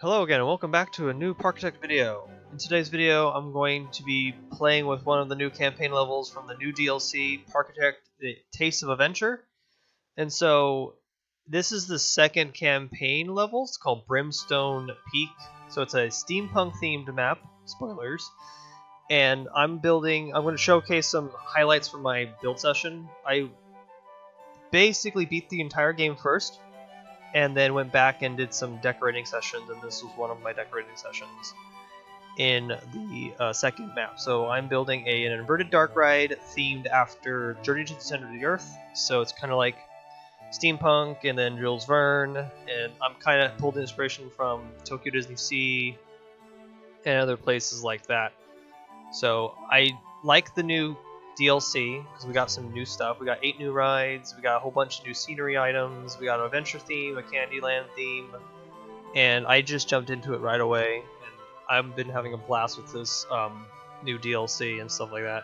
Hello again and welcome back to a new Parkitect video. In today's video I'm going to be playing with one of the new campaign levels from the new DLC, Parkitect Taste of Adventure. And so this is the second campaign level. It's called Brimstone Peak. So it's a steampunk themed map, spoilers. And I'm going to showcase some highlights from my build session. I basically beat the entire game first, and then went back and did some decorating sessions, and this was one of my decorating sessions in the second map. So I'm building an inverted dark ride themed after Journey to the Center of the Earth, so it's kind of like steampunk and then Jules Verne, and I'm kind of pulled inspiration from Tokyo Disney Sea and other places like that. So I like the new DLC because we got some new stuff. We got 8 new rides, we got a whole bunch of new scenery items, we got an adventure theme, a Candyland theme, and I just jumped into it right away. And I've been having a blast with this new DLC and stuff like that.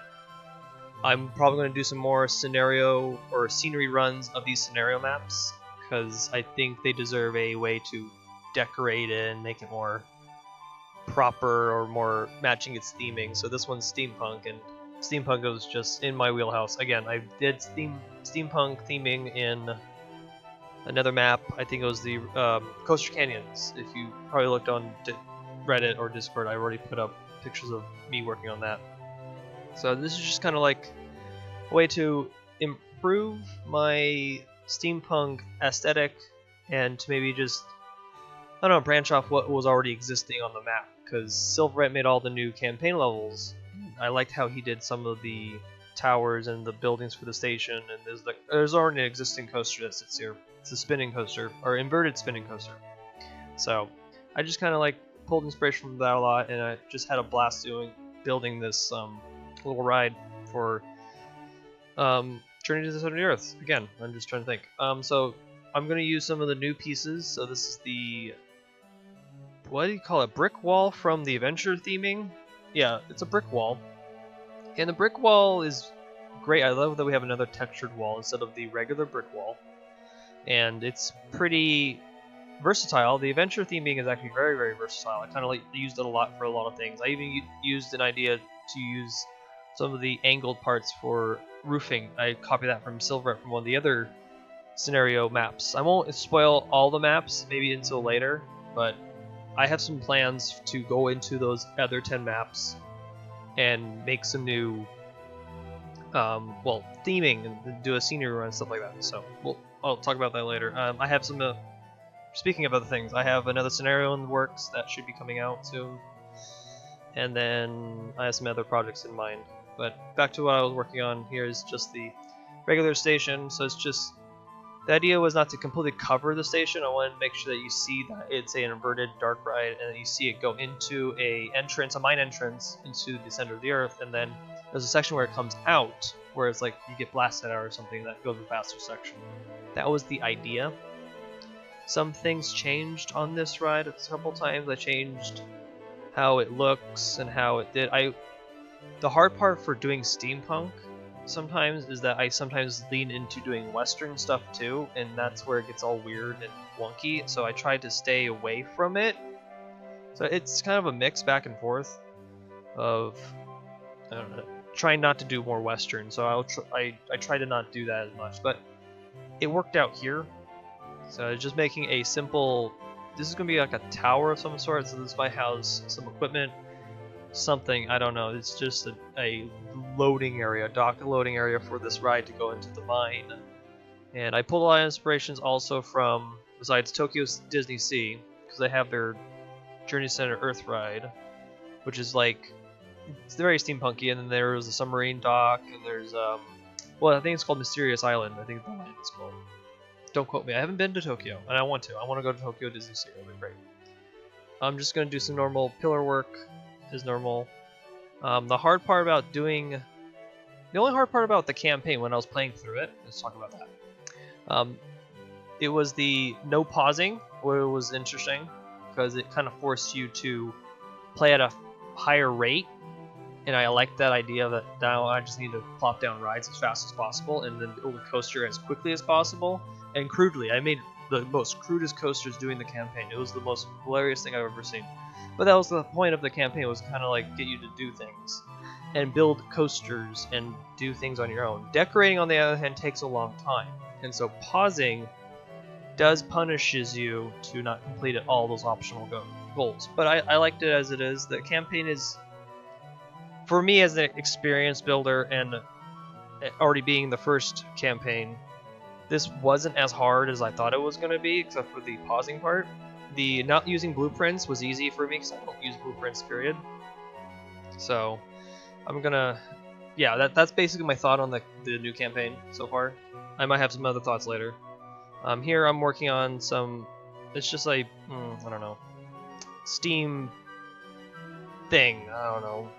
I'm probably going to do some more scenario or scenery runs of these scenario maps because I think they deserve a way to decorate it and make it more proper or more matching its theming. So this one's steampunk, and steampunk was just in my wheelhouse. Again, I did steampunk theming in another map. I think it was the Coaster Canyons. If you probably looked on Reddit or Discord, I already put up pictures of me working on that. So this is just kind of like a way to improve my steampunk aesthetic and to maybe just, I don't know, branch off what was already existing on the map, because Silverite made all the new campaign levels. I liked how he did some of the towers and the buildings for the station, and there's already an existing coaster that sits here. It's a spinning coaster, or inverted spinning coaster. So I just kind of like pulled inspiration from that a lot, and I just had a blast building this little ride for Journey to the Center of the Earth. Again, I'm just trying to think. So I'm going to use some of the new pieces. So this is the, what do you call it, brick wall from the adventure theming? Yeah, it's a brick wall. And the brick wall is great. I love that we have another textured wall instead of the regular brick wall. And it's pretty versatile. The adventure theming is actually very, very versatile. I kind of used it a lot for a lot of things. I even used an idea to use some of the angled parts for roofing. I copied that from Silverite from one of the other scenario maps. I won't spoil all the maps, maybe until later, but I have some plans to go into those other 10 maps and make some new, theming and do a scenery run and stuff like that. So I'll talk about that later. I have some, speaking of other things, I have another scenario in the works that should be coming out soon. And then I have some other projects in mind. But back to what I was working on here is just the regular station. So it's just, the idea was not to completely cover the station. I wanted to make sure that you see that it's an inverted dark ride, and then you see it go into a mine entrance into the center of the Earth, and then there's a section where it comes out, where it's like you get blasted out or something, that goes the faster section. That was the idea. Some things changed on this ride a couple times. I changed how it looks and how it did. The hard part for doing steampunk sometimes is that I sometimes lean into doing Western stuff too, and that's where it gets all weird and wonky, so I tried to stay away from it. So it's kind of a mix back and forth of, I don't know, trying not to do more Western, so I try to not do that as much, but it worked out here. So it's just making a simple, this is going to be like a tower of some sort, so this might house some equipment, something, I don't know. It's just a loading area, dock loading area for this ride to go into the mine. And I pulled a lot of inspirations also from, besides Tokyo's Disney Sea, because they have their Journey Center Earth ride, which is like, it's very steampunky, and then there's a submarine dock, and there's, well, I think it's called Mysterious Island, I think the land is called. Don't quote me, I haven't been to Tokyo, and I want to. I want to go to Tokyo Disney Sea, it'll be great. I'm just going to do some normal pillar work, as normal. The hard part about the only hard part about the campaign when I was playing through it, let's talk about that. It was the no pausing, where it was interesting, because it kind of forced you to play at a higher rate, and I like that idea that now I just need to plop down rides as fast as possible, and then build a coaster as quickly as possible, and crudely. I made the most crudest coasters doing the campaign. It was the most hilarious thing I've ever seen. But that was the point of the campaign, was kind of like get you to do things and build coasters and do things on your own. Decorating, on the other hand, takes a long time, and so pausing punishes you to not complete all those optional goals. But I liked it as it is. The campaign is, for me as an experienced builder and already being the first campaign, this wasn't as hard as I thought it was going to be, except for the pausing part. The not using blueprints was easy for me because I don't use blueprints, period. So I'm gonna, yeah, that's basically my thought on the new campaign so far. I might have some other thoughts later. Here I'm working on some, it's just like, I don't know, steam thing, I don't know,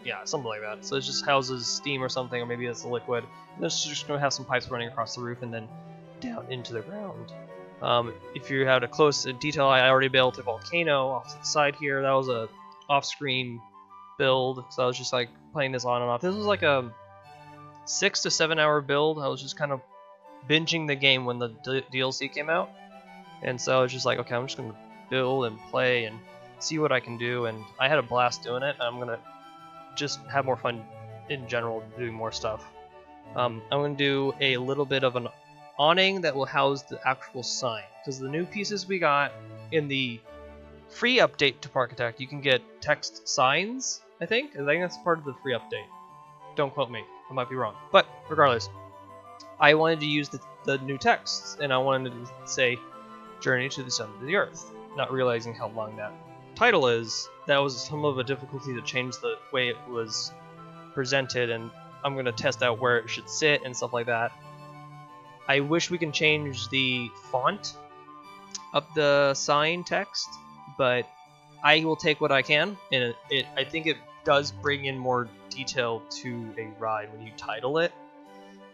yeah, something like that. So it just houses steam or something, or maybe it's a liquid. And it's just going to have some pipes running across the roof and then down into the ground. If you had a close detail, I already built a volcano off to the side here. That was a off-screen build, so I was just like playing this on and off. This was like a 6 to 7 hour build. I was just kind of binging the game when the DLC came out, and so I was just like, okay, I'm just gonna build and play and see what I can do, and I had a blast doing it. I'm gonna just have more fun in general doing more stuff. I'm gonna do a little bit of an awning that will house the actual sign, because the new pieces we got in the free update to Parkitect, you can get text signs. I think that's part of the free update. Don't quote me, I might be wrong, but regardless, I wanted to use the new texts, and I wanted to say Journey to the Center of the Earth, not realizing how long that title is. That was some of a difficulty to change the way it was presented, and I'm going to test out where it should sit and stuff like that. I wish we can change the font of the sign text, but I will take what I can, and I think it does bring in more detail to a ride when you title it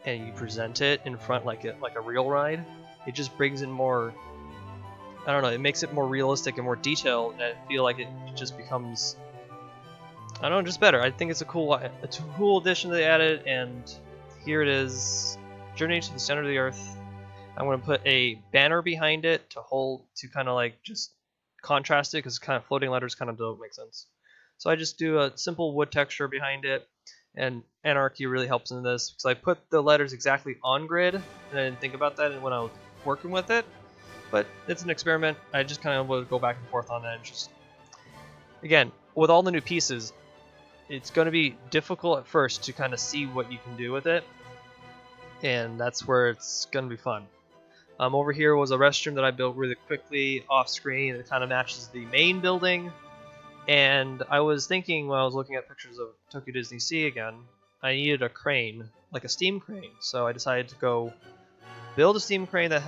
and you present it in front like a real ride. It just brings in more, I don't know, it makes it more realistic and more detailed, and I feel like it just becomes, I don't know, just better. I think it's a cool addition they added, and here it is, Journey to the Center of the Earth. I'm going to put a banner behind it to kind of like just contrast it, because kind of floating letters kind of don't make sense. So I just do a simple wood texture behind it, and Anarchy really helps in this, because I put the letters exactly on grid, and I didn't think about that when I was working with it. But it's an experiment. I just kind of would go back and forth on that. And just, again, with all the new pieces, it's going to be difficult at first to kind of see what you can do with it, and that's where it's going to be fun. Over here was a restroom that I built really quickly off screen. It kind of matches the main building, and I was thinking when I was looking at pictures of Tokyo Disney Sea again, I needed a crane, like a steam crane. So I decided to go build a steam crane that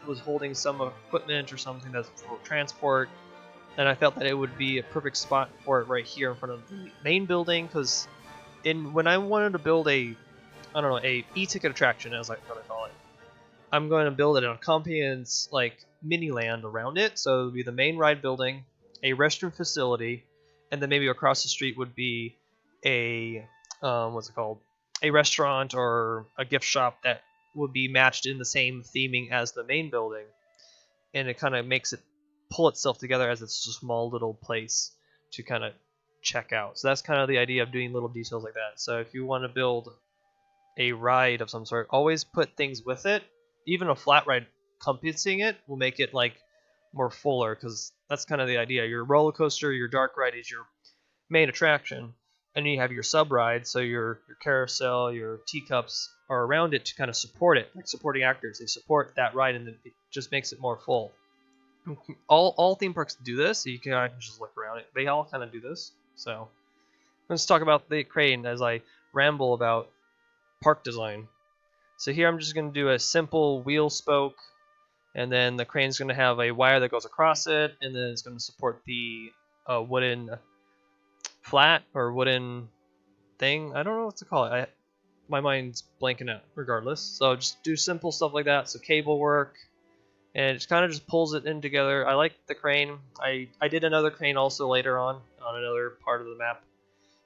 was holding some equipment or something that's for transport, and I felt that it would be a perfect spot for it right here in front of the main building, because when I wanted to build a e-ticket attraction, as what I call it, I'm going to build it in a companions like mini land around it. So it would be the main ride building, a restroom facility, and then maybe across the street would be a a restaurant or a gift shop that would be matched in the same theming as the main building, and it kind of makes it pull itself together as it's a small little place to kind of check out. So that's kind of the idea of doing little details like that. So if you want to build a ride of some sort, always put things with it. Even a flat ride encompassing it will make it like more fuller, because that's kind of the idea. Your roller coaster, your dark ride is your main attraction, and you have your sub ride, so your carousel, your teacups are around it to kind of support it, like supporting actors. They support that ride, and it just makes it more full. All theme parks do this, so you can just look around it. They all kind of do this. So let's talk about the crane as I ramble about park design. So here I'm just going to do a simple wheel spoke, and then the crane's going to have a wire that goes across it, and then it's going to support the wooden flat or wooden thing. I don't know what to call it. My mind's blanking out regardless. So just do simple stuff like that. So cable work, and it kind of just pulls it in together. I like the crane. I did another crane also later on another part of the map,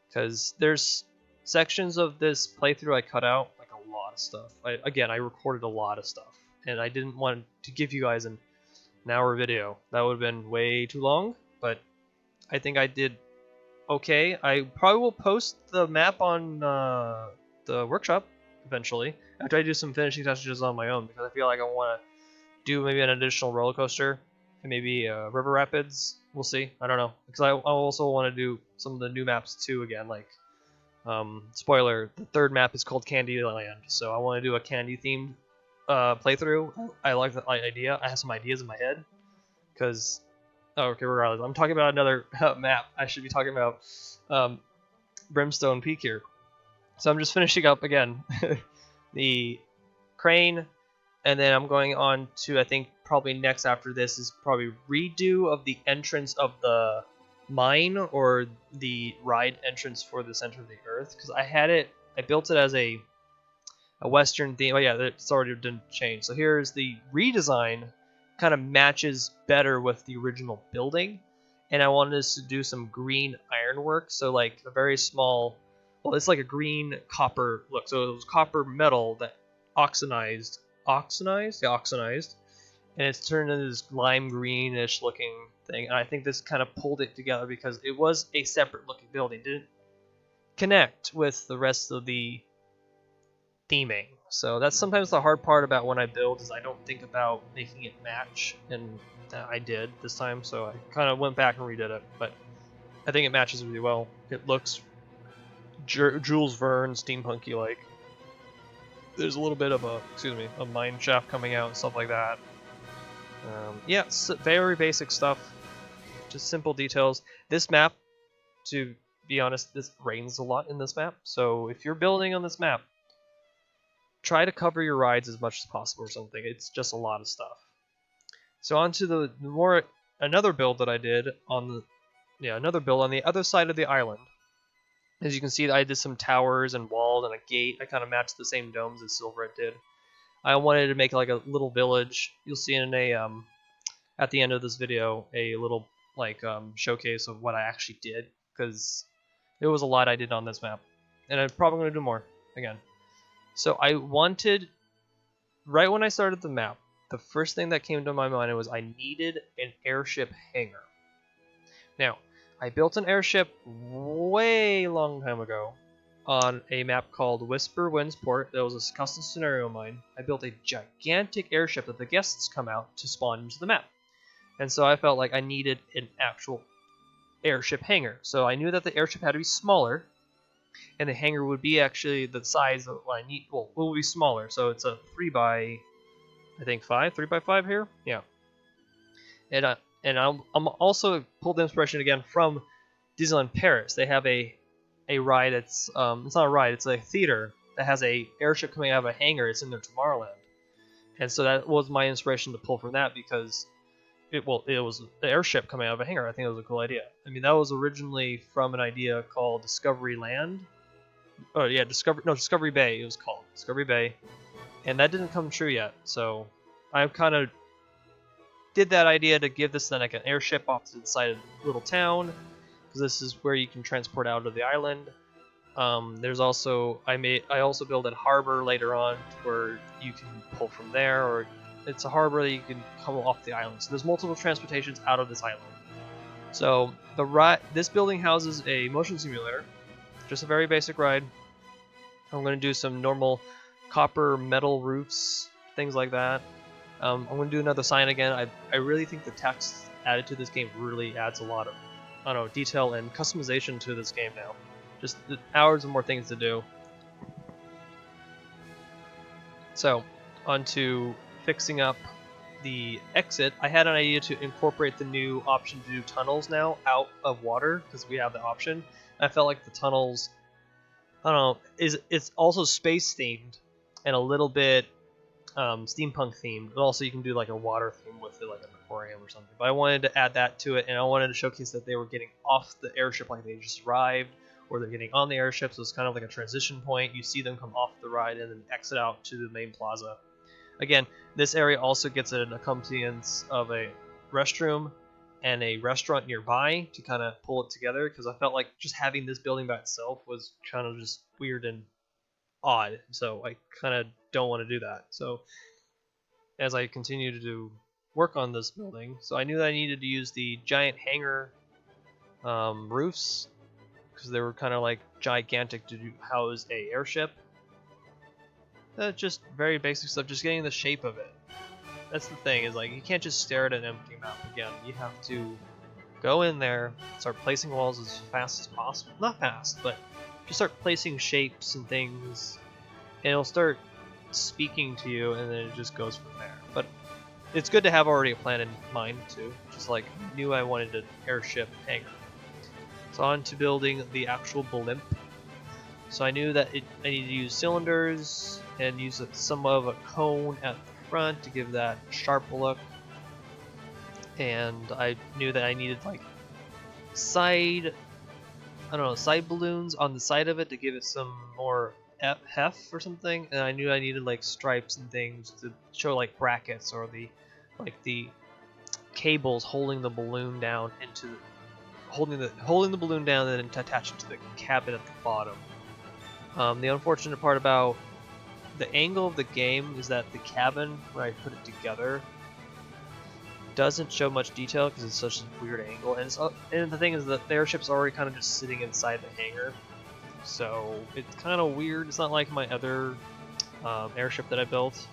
because there's sections of this playthrough I cut out, like a lot of stuff. I recorded a lot of stuff, and I didn't want to give you guys an hour video. That would have been way too long, but I think I did okay. I probably will post the map on the workshop eventually after I do some finishing touches on my own, because I feel like I want to do maybe an additional roller coaster and maybe river rapids. We'll see. I don't know, because I also want to do some of the new maps too again. Like, spoiler, the third map is called Candyland, so I want to do a candy themed playthrough. I like the idea. I have some ideas in my head because. Oh, okay, regardless. I'm talking about another map. I should be talking about Brimstone Peak here. So I'm just finishing up again the crane, and then I'm going on to, I think probably next after this is probably redo of the entrance of the mine, or the ride entrance for the center of the earth, because I built it as a Western theme. Oh yeah, it's already been changed. So here's the redesign. Kind of matches better with the original building, and I wanted us to do some green ironwork, so like a very small, well, it's like a green copper look, so it was copper metal that oxidized, and it's turned into this lime greenish looking thing, and I think this kind of pulled it together because it was a separate looking building, it didn't connect with the rest of the theming. So that's sometimes the hard part about when I build, is I don't think about making it match, and I did this time, so I kind of went back and redid it, but I think it matches really well. It looks Jules Verne steampunky like. There's a little bit of a mine shaft coming out and stuff like that. Yeah, very basic stuff, just simple details. This map, to be honest, this rains a lot in this map, so if you're building on this map, try to cover your rides as much as possible or something. It's just a lot of stuff. So on to another build that I did on another build on the other side of the island. As you can see, I did some towers and walls and a gate. I kind of matched the same domes as Silverette did. I wanted to make like a little village. You'll see in a at the end of this video a little like showcase of what I actually did, because there was a lot I did on this map, and I'm probably going to do more again. So I wanted, right when I started the map, the first thing that came to my mind was I needed an airship hangar. Now, I built an airship way long time ago on a map called Whisper Windsport. That was a custom scenario of mine. I built a gigantic airship that the guests come out to spawn into the map. And so I felt like I needed an actual airship hangar. So I knew that the airship had to be smaller, and the hangar would be actually the size of what I need. Well, it will be smaller, so it's a 3x5, 3x5 here. Yeah, and I'm also pulled inspiration again from Disneyland Paris. They have a ride. It's not a ride. It's a theater that has a airship coming out of a hangar. It's in their Tomorrowland, and so that was my inspiration to pull from that, because it was the airship coming out of a hangar. I think it was a cool idea. I mean, that was originally from an idea called Discovery Land. Oh yeah, Discovery Bay. It was called Discovery Bay, and that didn't come true yet. So I kind of did that idea to give this then like an airship off to the side of the little town, because this is where you can transport out of the island. There's also I also built a harbor later on where you can pull from there, or it's a harbor that you can come off the island. So there's multiple transportations out of this island. So this building houses a motion simulator, just a very basic ride. I'm going to do some normal copper metal roofs, things like that. I'm going to do another sign again. I really think the text added to this game really adds a lot of detail and customization to this game now. Just hours of more things to do. So, on to fixing up the exit. I had an idea to incorporate the new option to do tunnels now out of water, because we have the option. I felt like the tunnels, I don't know, it's also space themed and a little bit steampunk themed, but also you can do like a water theme with it, like an aquarium or something. But I wanted to add that to it, and I wanted to showcase that they were getting off the airship, like they just arrived, or they're getting on the airship, so it's kind of like a transition point. You see them come off the ride and then exit out to the main plaza. Again, this area also gets an accompaniment of a restroom and a restaurant nearby to kind of pull it together, because I felt like just having this building by itself was kind of just weird and odd, so I kind of don't want to do that. So as I continue to work on this building. So I knew that I needed to use the giant hangar roofs because they were kind of like gigantic to house a airship. Just very basic stuff, just getting the shape of it. That's the thing, is like you can't just stare at an empty map again. You have to go in there, start placing walls as fast as possible. Not fast, but just start placing shapes and things, and it'll start speaking to you, and then it just goes from there. But it's good to have already a plan in mind too. Just like I knew I wanted an airship hangar. So on to building the actual blimp. So I knew that I needed to use cylinders and use some of a cone at the front to give that sharp look. And I knew that I needed like side balloons on the side of it to give it some more heft or something. And I knew I needed like stripes and things to show like brackets or the cables holding the balloon down into holding the balloon down and then attach it to the cabin at the bottom. The unfortunate part about the angle of the game is that the cabin, when I put it together, doesn't show much detail because it's such a weird angle. And the thing is that the airship's already kind of just sitting inside the hangar, so it's kind of weird. It's not like my other airship that I built.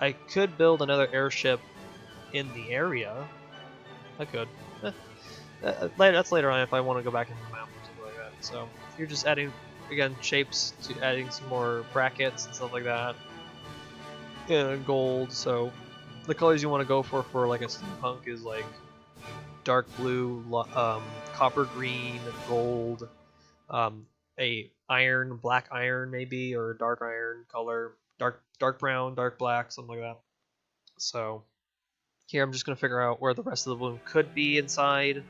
I could build another airship in the area. I could. That's later on if I want to go back into the map or something like that. So you're just adding, again, shapes to adding some more brackets and stuff like that. And gold, so the colors you want to go for like a steampunk is like dark blue, copper green, gold, a black iron maybe, or a dark iron color, dark brown, dark black, something like that. So here I'm just going to figure out where the rest of the balloon could be inside,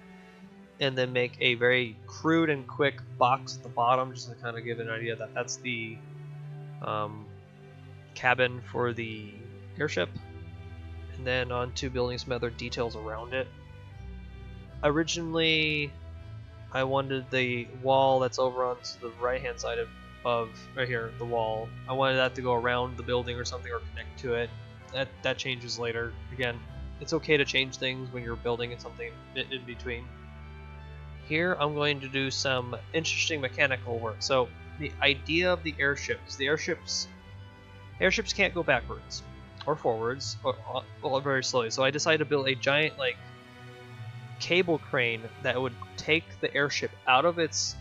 and then make a very crude and quick box at the bottom just to kind of give an idea that that's the cabin for the airship. And then on to building some other details around it. Originally, I wanted the wall that's over on the right hand side of right here, the wall. I wanted that to go around the building or something, or connect to it. That changes later. Again, it's okay to change things when you're building something in between. Here I'm going to do some interesting mechanical work. So the idea of the airship is the airships can't go backwards or forwards or very slowly. So I decided to build a giant like cable crane that would take the airship out of its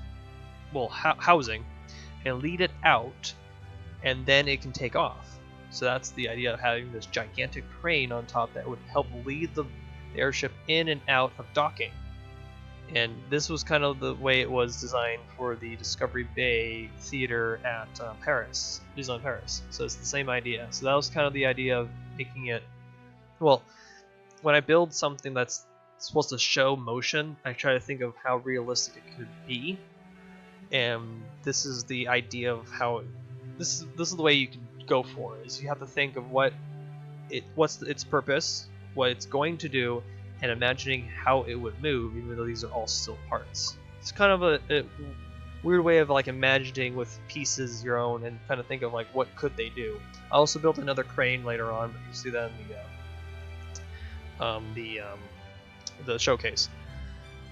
housing and lead it out, and then it can take off. So that's the idea of having this gigantic crane on top that would help lead the airship in and out of docking. And this was kind of the way it was designed for the Discovery Bay Theater at Paris, Disneyland Paris. So it's the same idea. So that was kind of the idea of making it, well, when I build something that's supposed to show motion, I try to think of how realistic it could be. And this is the idea of how this is the way you can go for it. Is you have to think of what's its purpose, what it's going to do, and imagining how it would move, even though these are all still parts. It's kind of a weird way of like imagining with pieces your own, and kind of think of like what could they do. I also built another crane later on, but you see that in the showcase.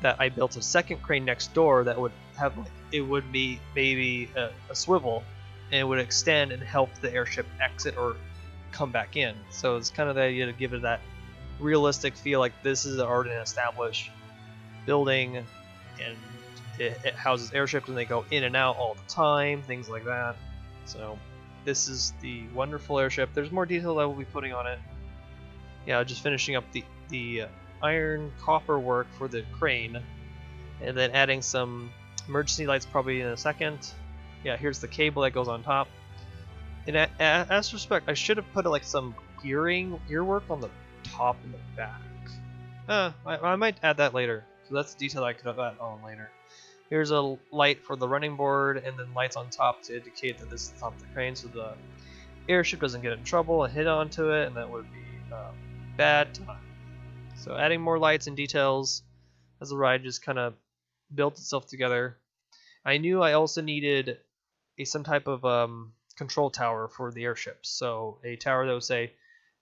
That I built a second crane next door that would have like, it would be maybe a swivel, and it would extend and help the airship exit or come back in. So it's kind of the idea to give it that realistic feel, like this is already an established building and it houses airships and they go in and out all the time, things like that. So this is the wonderful airship. There's more detail I will be putting on it. Yeah, just finishing up the iron copper work for the crane, and then adding some emergency lights probably in a second. Yeah, here's the cable that goes on top. And as respect, I should have put like some gear work on the top and the back. I might add that later. So that's the detail I could have added on later. Here's a light for the running board, and then lights on top to indicate that this is the top of the crane, so the airship doesn't get in trouble and hit onto it, and that would be bad time. So adding more lights and details as the ride just kind of built itself together. I knew I also needed some type of control tower for the airships. So a tower that would say,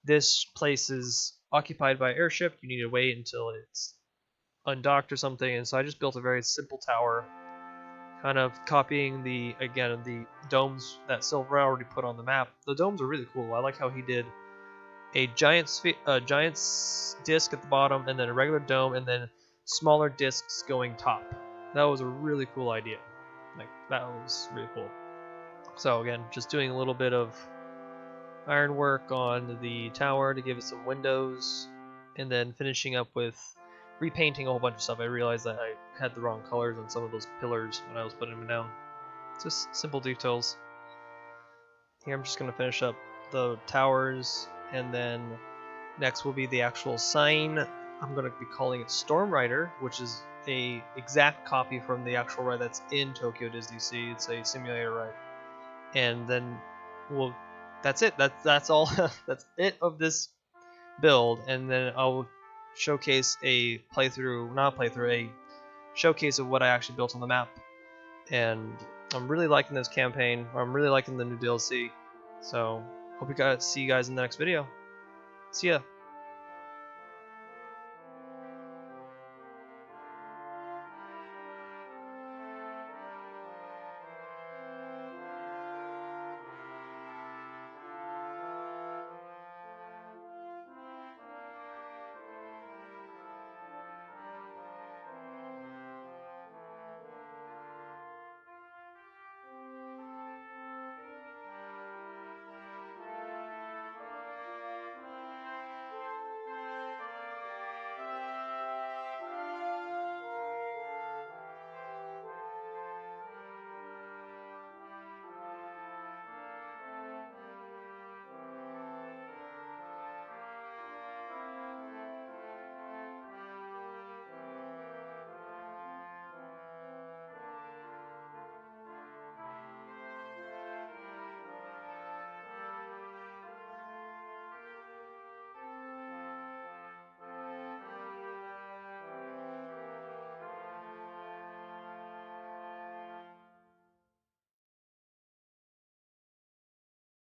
this place is occupied by airship. You need to wait until it's undocked or something. And so I just built a very simple tower, kind of copying the domes that Silver already put on the map. The domes are really cool. I like how he did a giant disc at the bottom, and then a regular dome, and then smaller discs going top. That was a really cool idea. Like, that was really cool. So again, just doing a little bit of ironwork on the tower to give it some windows, and then finishing up with repainting a whole bunch of stuff. I realized that I had the wrong colors on some of those pillars when I was putting them down. Just simple details. Here I'm just going to finish up the towers, and then next will be the actual sign. I'm going to be calling it Storm Rider, which is a exact copy from the actual ride that's in Tokyo Disney Sea. It's a simulator ride. And then that's it. That's all. That's it of this build. And then I'll showcase a showcase of what I actually built on the map. And I'm really liking this campaign. I'm really liking the new DLC. So hope see you guys in the next video. See ya.